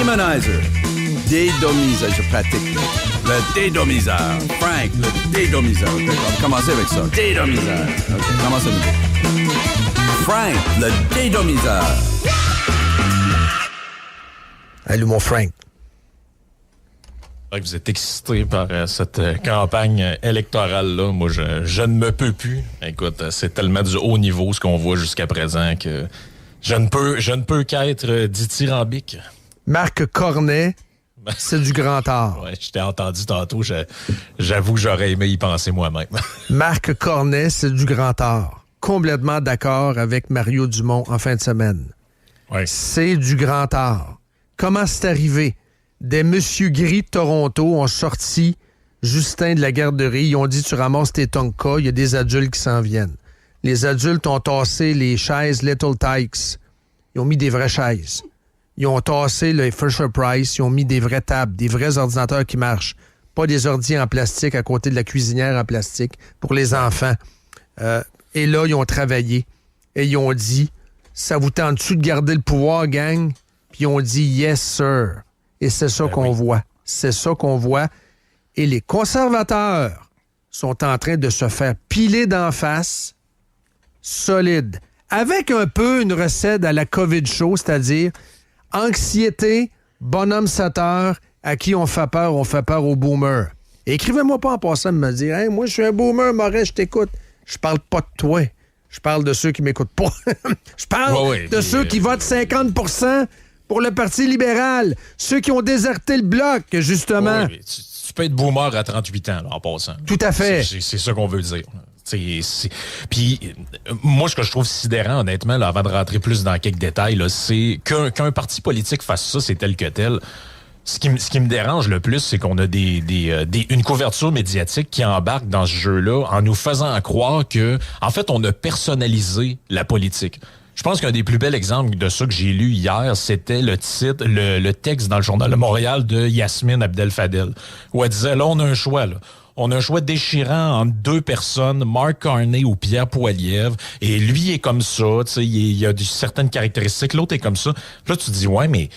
Demonizer. Dédomiseur, je pratique. Le dédomiseur. Frank, le dédomiseur. Okay, on va commencer avec ça. Dédomiseur. OK, commence à nouveau. Frank, le dédomiseur. Allô, mon Frank. Vous êtes excité par cette campagne électorale-là. Moi, je ne me peux plus. Écoute, c'est tellement du haut niveau ce qu'on voit jusqu'à présent que je ne peux qu'être dithyrambique. Marc Cornet, c'est du grand art. Ouais, je t'ai entendu tantôt. J'avoue que j'aurais aimé y penser moi-même. Marc Cornet, c'est du grand art. Complètement d'accord avec Mario Dumont en fin de semaine. Ouais. C'est du grand art. Comment c'est arrivé? Des Monsieur Gris de Toronto ont sorti Justin de la garderie. Ils ont dit, tu ramasses tes Tonka, il y a des adultes qui s'en viennent. Les adultes ont tassé les chaises Little Tykes. Ils ont mis des vraies chaises. Ils ont tassé le Fisher-Price. Ils ont mis des vraies tables, des vrais ordinateurs qui marchent. Pas des ordi en plastique à côté de la cuisinière en plastique pour les enfants. Et là, ils ont travaillé. Et ils ont dit, ça vous tente-tu de garder le pouvoir, gang? Puis ils ont dit, yes, sir. Et c'est ça qu'on voit. C'est ça qu'on voit. Et les conservateurs sont en train de se faire piler d'en face, solide, avec un peu une recette à la COVID show, c'est-à-dire anxiété, bonhomme 7 heures, à qui on fait peur aux boomers. Et écrivez-moi pas en passant de me dire, hey, moi je suis un boomer, Moret, je t'écoute. Je parle pas de toi. Je parle de ceux qui m'écoutent pas. Je parle de ceux qui votent 50% pour le Parti libéral. Ceux qui ont déserté le bloc, justement. Oui, tu peux être boomer à 38 ans, là, en passant. Tout à fait. C'est ça qu'on veut dire. Puis, moi, ce que je trouve sidérant, honnêtement, là, avant de rentrer plus dans quelques détails, là, c'est qu'un parti politique fasse ça, c'est tel que tel. Ce qui me dérange le plus, c'est qu'on a une couverture médiatique qui embarque dans ce jeu-là en nous faisant croire que, en fait, on a personnalisé la politique. Je pense qu'un des plus bels exemples de ça que j'ai lu hier, c'était le titre, le texte dans le Journal de Montréal de Yasmine Abdel-Fadel, où elle disait, là, on a un choix, là. On a un choix déchirant entre deux personnes, Mark Carney ou Pierre Poilievre, et lui est comme ça, tu sais, il a certaines caractéristiques, l'autre est comme ça. Puis là, tu te dis, ouais, mais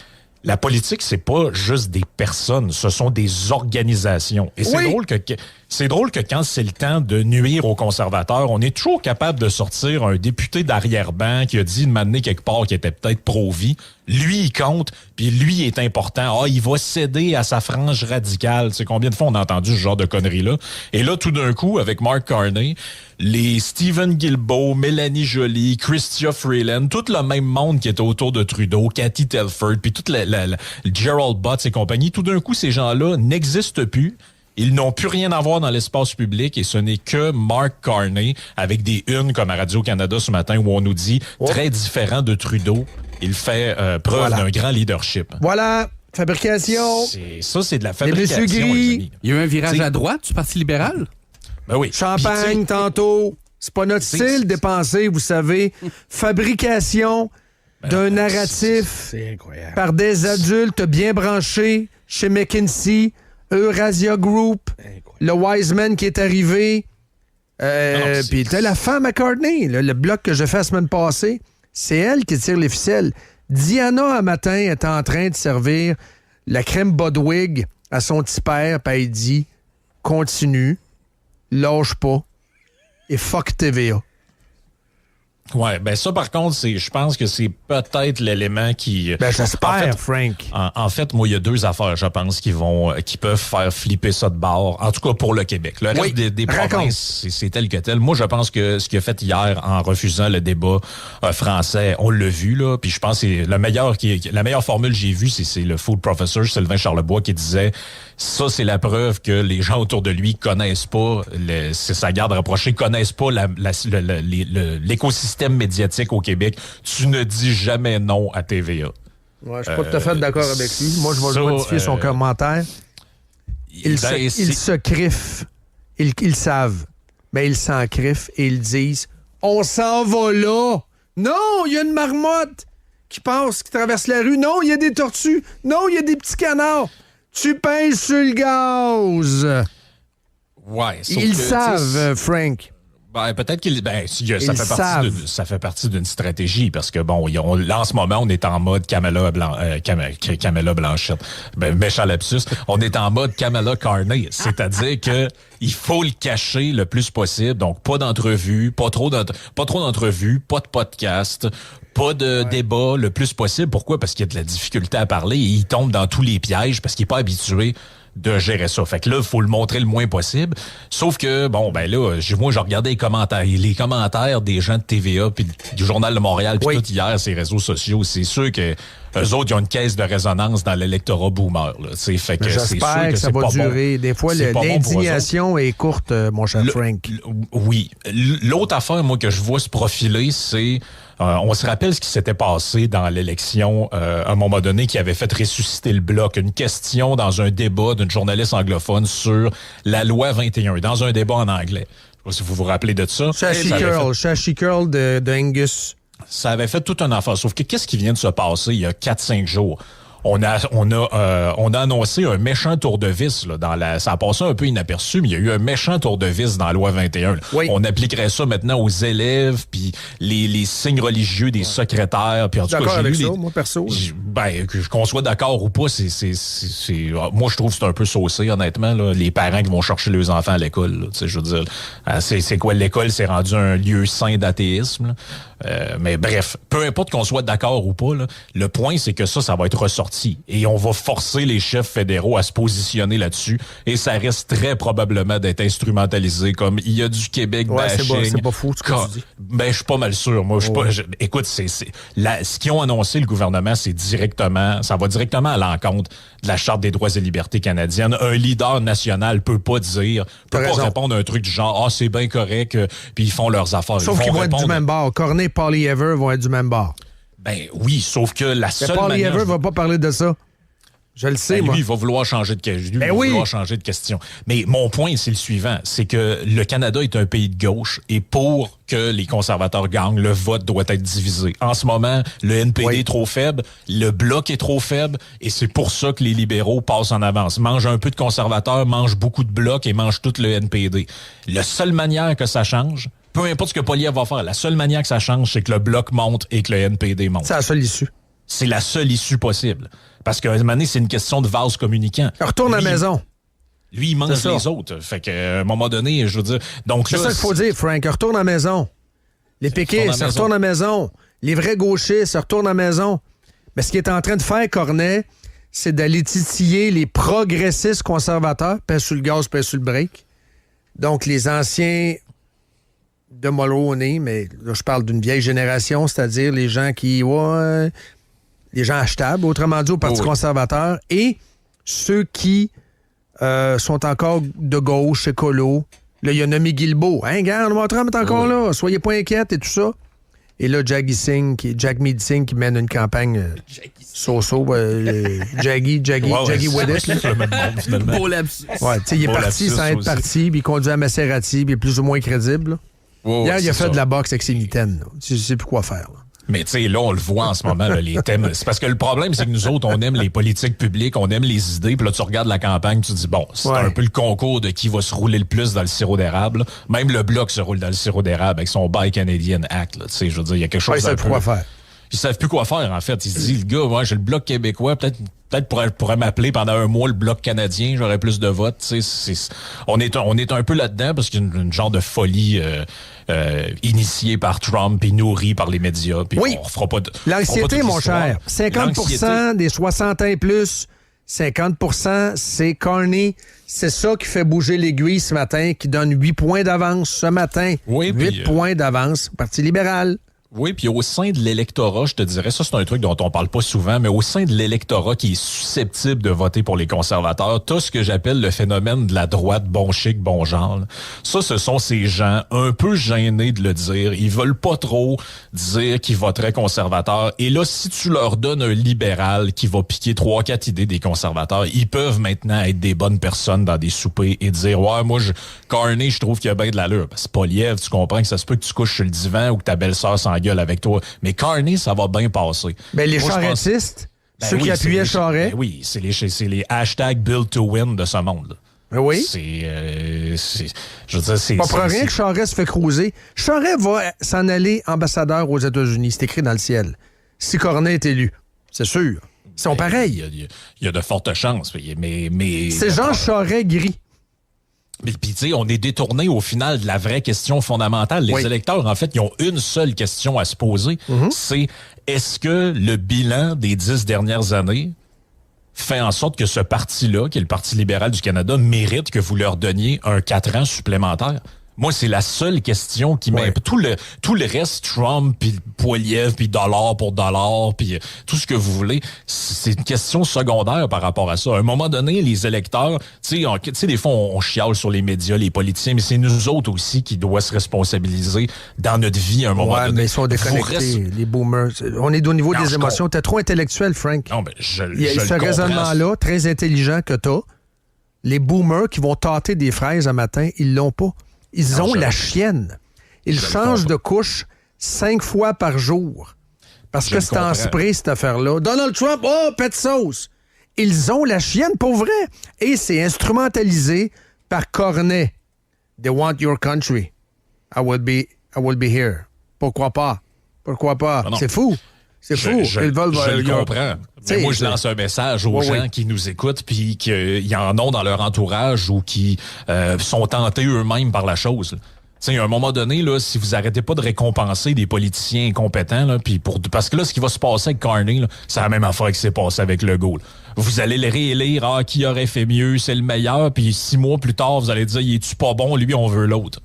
la politique, c'est pas juste des personnes, ce sont des organisations. Et c'est drôle que quand c'est le temps de nuire aux conservateurs, on est toujours capable de sortir un député d'arrière-ban qui a dit de m'amener quelque part qui était peut-être pro-vie. Lui, il compte, puis lui est important. Ah, il va céder à sa frange radicale. Tu sais, combien de fois on a entendu ce genre de conneries-là? Et là, tout d'un coup, avec Mark Carney, les Stephen Guilbeault, Mélanie Joly, Chrystia Freeland, tout le même monde qui était autour de Trudeau, Cathy Telford, puis toute la Gerald Butts et compagnie, tout d'un coup, ces gens-là n'existent plus. Ils n'ont plus rien à voir dans l'espace public et ce n'est que Mark Carney avec des unes comme à Radio-Canada ce matin où on nous dit très différent de Trudeau. Il fait preuve d'un grand leadership. Voilà, fabrication. C'est de la fabrication. Les Monsieur Gris. Il y a eu un virage à droite du Parti libéral? Ben oui. Champagne, tantôt. C'est pas notre style dépenser, vous savez. Fabrication d'un narratif par des adultes bien branchés chez McKinsey, Eurasia Group, le Wiseman qui est arrivé. Puis t'as la femme McCartney, le bloc que j'ai fait la semaine passée. C'est elle qui tire les ficelles. Diana, un matin, est en train de servir la crème Bodwig à son petit père, puis elle dit « Continue, lâche pas, et fuck TVA ». Ouais, ben ça par contre, je pense que c'est peut-être l'élément qui. Ben j'espère, Frank. En fait, moi, il y a deux affaires, je pense, qui peuvent faire flipper ça de bord. En tout cas pour le Québec. Le reste des provinces, c'est tel que tel. Moi, je pense que ce qu'il a fait hier en refusant le débat français, on l'a vu là. Puis je pense que c'est la meilleure formule que j'ai vue, c'est le food professor Sylvain Charlebois qui disait ça, c'est la preuve que les gens autour de lui connaissent pas c'est sa garde rapprochée, connaissent pas l'écosystème médiatique au Québec. Tu ne dis jamais non à TVA. Ouais, je suis pas tout à fait d'accord avec lui. Moi, je vais modifier son commentaire. Ils se criffent. Ils savent. Mais ils s'en criffent et ils disent « On s'en va là! » Non, il y a une marmotte qui passe, qui traverse la rue. Non, il y a des tortues. Non, il y a des petits canards. Tu pèses sur le gaz. Ouais. Ils savent, Frank. Peut-être ça fait partie d'une stratégie parce que là en ce moment on est en mode Kamala Blanchette. Méchant lapsus. On est en mode Kamala Carney, c'est-à-dire que il faut le cacher le plus possible. Donc pas d'entrevue, pas trop d'entrevues, pas de podcast. Pas de débat le plus possible. Pourquoi? Parce qu'il y a de la difficulté à parler et il tombe dans tous les pièges parce qu'il est pas habitué de gérer ça. Fait que là, il faut le montrer le moins possible. Sauf que, moi, je regardais les commentaires des gens de TVA puis du Journal de Montréal puis tout hier, ces réseaux sociaux. C'est sûr que eux autres, ils ont une caisse de résonance dans l'électorat boomer. Là. Fait que j'espère que ça va durer. Des fois, l'indignation est courte, mon cher Frank. Oui. L'autre affaire, moi, que je vois se profiler, c'est... on se rappelle ce qui s'était passé dans l'élection à un moment donné qui avait fait ressusciter le bloc. Une question dans un débat d'une journaliste anglophone sur la loi 21, dans un débat en anglais. Je sais pas si vous vous rappelez de ça. Shashi Curl de Angus. Ça avait fait toute une affaire. Sauf que qu'est-ce qui vient de se passer il y a 4-5 jours? On a annoncé un méchant tour de vis là, ça a passé un peu inaperçu, mais il y a eu un méchant tour de vis dans la loi 21. Oui. On appliquerait ça maintenant aux élèves puis les signes religieux des secrétaires. Puis en tout cas, avec ça, moi perso. Qu'on soit d'accord ou pas, moi je trouve que c'est un peu saucé honnêtement là, les parents qui vont chercher leurs enfants à l'école. Là, je veux dire, c'est quoi l'école, c'est rendu un lieu saint d'athéisme. Là. Mais bref, peu importe qu'on soit d'accord ou pas, là, le point c'est que ça va être ressorti. Et on va forcer les chefs fédéraux à se positionner là-dessus. Et ça risque très probablement d'être instrumentalisé comme il y a du Québec bashing. C'est pas fou ce que tu dis. Je suis pas mal sûr. Moi, écoute, ce qu'ils ont annoncé le gouvernement, ça va directement à l'encontre de la Charte des droits et libertés canadiennes. Un leader national peut pas répondre à un truc du genre c'est bien correct, puis ils font leurs affaires. Sauf qu'ils vont être du même bord. Cornet et Poilievre vont être du même bord. Oui, sauf que la seule manière... Poilievre va pas parler de ça. Je le sais, moi. Lui, il va vouloir changer de vouloir changer de question. Mais mon point, c'est le suivant. C'est que le Canada est un pays de gauche et pour que les conservateurs gagnent, le vote doit être divisé. En ce moment, le NPD est trop faible, le Bloc est trop faible et c'est pour ça que les libéraux passent en avance. Mangent un peu de conservateurs, mangent beaucoup de Bloc et mangent tout le NPD. La seule manière que ça change... Peu importe ce que Poilievre va faire, la seule manière que ça change, c'est que le Bloc monte et que le NPD monte. C'est la seule issue. C'est la seule issue possible. Parce qu'à un moment donné, c'est une question de vase communicant. Retourne à la maison. Lui, il mange les autres. Fait qu'à un moment donné, je veux dire... C'est ça qu'il faut dire, Frank. Retourne à la maison. Les péquistes, ça retourne à la maison. Les vrais gauchistes, ça retourne à la maison. Mais ce qu'il est en train de faire, Cornet, c'est d'aller titiller les progressistes conservateurs, pèse sur le gaz, pèse sur le break. Donc, les anciens... de Mulroney, mais là, je parle d'une vieille génération, c'est-à-dire les gens les gens achetables, autrement dit, au Parti conservateur, et ceux qui sont encore de gauche, écolo. Là, il y a nommé Guilbeault. Hein, gars, on est encore là, soyez pas inquiètes et tout ça. Et là, Jack Mead Singh qui mène une campagne Jaggy Weddit. Beau lapsus. Il est parti sans être parti, puis il conduit à Maserati, puis il est plus ou moins crédible. Hier, il a fait de la boxe avec ses mitaines. Je sais plus quoi faire. Là. Mais tu sais, là, on le voit en ce moment, là, les thèmes. C'est parce que le problème, c'est que nous autres, on aime les politiques publiques, on aime les idées, puis là, tu regardes la campagne, tu te dis, c'est un peu le concours de qui va se rouler le plus dans le sirop d'érable. Même le Bloc se roule dans le sirop d'érable avec son Buy Canadian Act. Tu sais, je veux dire, il y a quelque chose... ils savent plus quoi faire. Ils savent plus quoi faire, en fait. Ils se disent, le gars, moi, j'ai le Bloc québécois, peut-être pourrait m'appeler pendant un mois le Bloc canadien, j'aurais plus de votes. On est un peu là-dedans parce qu'il y a une genre de folie initiée par Trump et nourrie par les médias. Puis on fera pas l'anxiété, mon cher. 50% des 60 ans et plus, 50%, c'est Carney. C'est ça qui fait bouger l'aiguille ce matin, qui donne 8 points d'avance ce matin. 8 points d'avance. Parti libéral. Oui, puis au sein de l'électorat, je te dirais, ça c'est un truc dont on parle pas souvent, mais au sein de l'électorat qui est susceptible de voter pour les conservateurs, t'as ce que j'appelle le phénomène de la droite bon chic, bon genre. Ça, ce sont ces gens un peu gênés de le dire. Ils veulent pas trop dire qu'ils voteraient conservateurs. Et là, si tu leur donnes un libéral qui va piquer 3-4 idées des conservateurs, ils peuvent maintenant être des bonnes personnes dans des soupers et dire, moi, Carney, je trouve qu'il y a bien de l'allure. C'est Poilievre, tu comprends que ça se peut que tu couches sur le divan ou que ta belle-sœur s'engueule avec toi. Mais Carney, ça va bien passer. Ben, les charrettistes, ceux qui appuyaient Charest. Oui, c'est les hashtags Build to Win de ce monde. Ben oui. Je veux dire, c'est... Pas pour rien que Charest se fait cruiser. Charest va s'en aller ambassadeur aux États-Unis. C'est écrit dans le ciel. Si Cornet est élu. C'est sûr. Ils sont pareils. Il y a de fortes chances. Mais c'est Jean Charest gris. Puis, tu sais, on est détourné au final de la vraie question fondamentale. Les électeurs, en fait, ils ont une seule question à se poser. C'est, est-ce que le bilan des 10 dernières années fait en sorte que ce parti-là, qui est le Parti libéral du Canada, mérite que vous leur donniez un 4 ans supplémentaire? Moi, c'est la seule question qui m'aime. Tout le reste, Trump, puis Poilievre, puis dollar pour dollar, puis tout ce que vous voulez, c'est une question secondaire par rapport à ça. À un moment donné, les électeurs, tu sais, des fois, on chiale sur les médias, les politiciens, mais c'est nous autres aussi qui doivent se responsabiliser dans notre vie à un moment donné. Mais ils sont déconnectés, les boomers. On est au niveau des émotions. T'es trop intellectuel, Frank. Non, mais Il y a ce raisonnement-là, très intelligent que t'as. Les boomers qui vont tâter des fraises un matin, ils l'ont pas. Ils ont la chienne. Ils changent de couche 5 fois par jour. Parce que c'est en spray, cette affaire-là. Donald Trump, oh, pète sauce. Ils ont la chienne, pour vrai. Et c'est instrumentalisé par Cornet. They want your country. I will be here. Pourquoi pas? Non. C'est fou. C'est fou. Je le comprends. Mais moi, je lance un message aux gens qui nous écoutent puis qui en ont dans leur entourage ou qui sont tentés eux-mêmes par la chose. Tu sais, à un moment donné, là, si vous arrêtez pas de récompenser des politiciens incompétents, là, parce que là, ce qui va se passer avec Carney, là, c'est la même affaire qui s'est passé avec Legault. Là. Vous allez les réélire, qui aurait fait mieux, c'est le meilleur, puis 6 mois plus tard, vous allez dire, il est-tu pas bon, lui, on veut l'autre.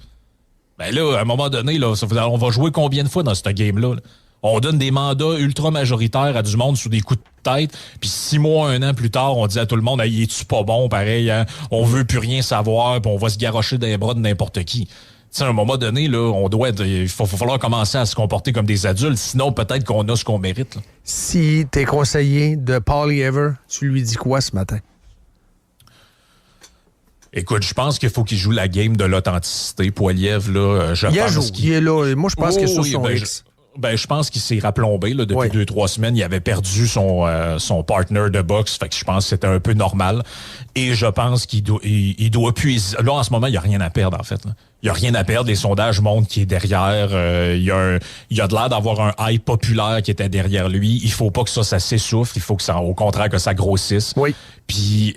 Ben là, à un moment donné, là, on va jouer combien de fois dans ce game-là? Là? On donne des mandats ultra majoritaires à du monde sous des coups de tête, puis 6 mois, 1 an plus tard, on dit à tout le monde, hey, es-tu pas bon, pareil, hein? On veut plus rien savoir, puis on va se garrocher dans les bras de n'importe qui. Tu sais, à un moment donné, là, il va falloir commencer à se comporter comme des adultes, sinon peut-être qu'on a ce qu'on mérite. Là. Si t'es conseiller de Poilievre, tu lui dis quoi ce matin? Écoute, je pense qu'il faut qu'il joue la game de l'authenticité. Poilievre, là, il est là. Moi, je pense qu'il est sur son X. Je pense qu'il s'est rapplombé là, depuis 2-3 semaines. Il avait perdu son partner de boxe. Fait que je pense que c'était un peu normal. Et je pense qu'il doit plus... Là, en ce moment, il n'y a rien à perdre, en fait. Là. Il n'y a rien à perdre. Les sondages montrent qu'il est derrière. Il y a de l'air d'avoir un hype populaire qui était derrière lui. Il faut pas que ça s'essouffle. Il faut que ça, au contraire, que ça grossisse. Oui. Puis,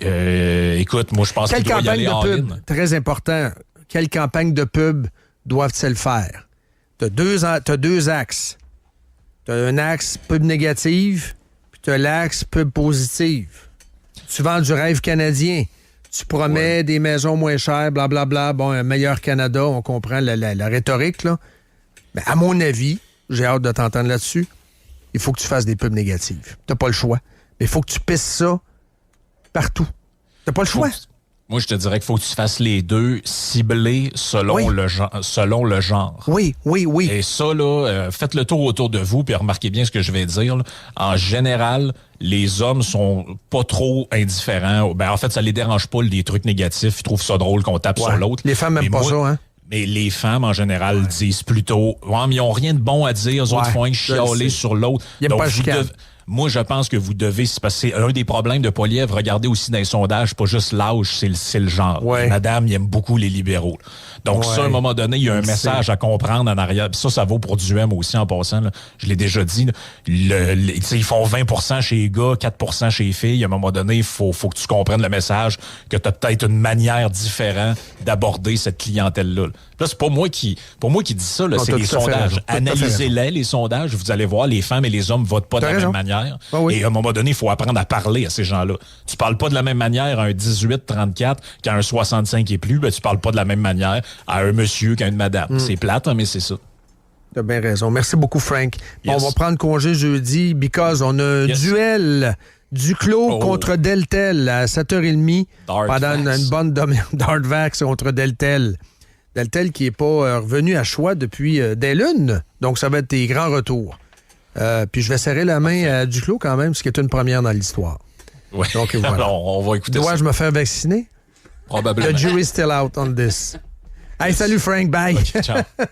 écoute, moi, je pense qu'il doit y aller en ligne. Très important. Quelle campagne de pub doivent-elles faire? T'as deux axes. T'as un axe pub négative, puis t'as l'axe pub positive. Tu vends du rêve canadien. Tu promets des maisons moins chères, blablabla. Bon, un meilleur Canada, on comprend la rhétorique, là. Mais à mon avis, j'ai hâte de t'entendre là-dessus, il faut que tu fasses des pubs négatives. T'as pas le choix. Mais il faut que tu pisses ça partout. T'as pas le choix. Moi, je te dirais qu'il faut que tu fasses les deux ciblés selon le genre. Oui. Et ça, là, faites le tour autour de vous puis remarquez bien ce que je vais dire. Là. En général, les hommes sont pas trop indifférents. Ben, en fait, ça les dérange pas, les trucs négatifs. Ils trouvent ça drôle qu'on tape sur l'autre. Les femmes n'aiment pas ça, hein? Mais les femmes, en général, disent plutôt « Ouais, mais ils n'ont rien de bon à dire. Eux autres font un chialer sur l'autre. » Donc, moi, je pense que vous devez... Parce que c'est un des problèmes de Poilievre. Regardez aussi dans les sondages, pas juste l'âge, c'est le genre. Ouais. Madame, il aime beaucoup les libéraux. Donc, ça, à un moment donné, il y a un message à comprendre en arrière. Puis ça vaut pour du M aussi en passant. Là. Je l'ai déjà dit. Ils font 20% chez les gars, 4% chez les filles. À un moment donné, il faut que tu comprennes le message, que tu as peut-être une manière différente d'aborder cette clientèle-là. Là, c'est pas moi qui dis ça, là, c'est les sondages. Analysez-les, les sondages. Vous allez voir, les femmes et les hommes votent pas de la même manière. Ah oui. Et à un moment donné, il faut apprendre à parler à ces gens-là. Tu parles pas de la même manière à un 18-34 qu'à un 65 et plus. Ben, tu parles pas de la même manière à un monsieur qu'à une madame. C'est plate, hein, mais c'est ça. T'as bien raison. Merci beaucoup, Frank. Yes. On va prendre congé jeudi because on a un duel Duclos contre Deltel à 7h30 pendant une bonne Dartvax contre Deltel. Deltel qui n'est pas revenu à choix depuis des lunes. Donc, ça va être des grands retours. Puis je vais serrer la main à Duclos quand même, ce qui est une première dans l'histoire. Oui. Donc, voilà. Alors, on va écouter ça. Dois-je me faire vacciner? Probablement. The jury's still out on this. Hey, salut Frank, bye. Okay, ciao. Bye.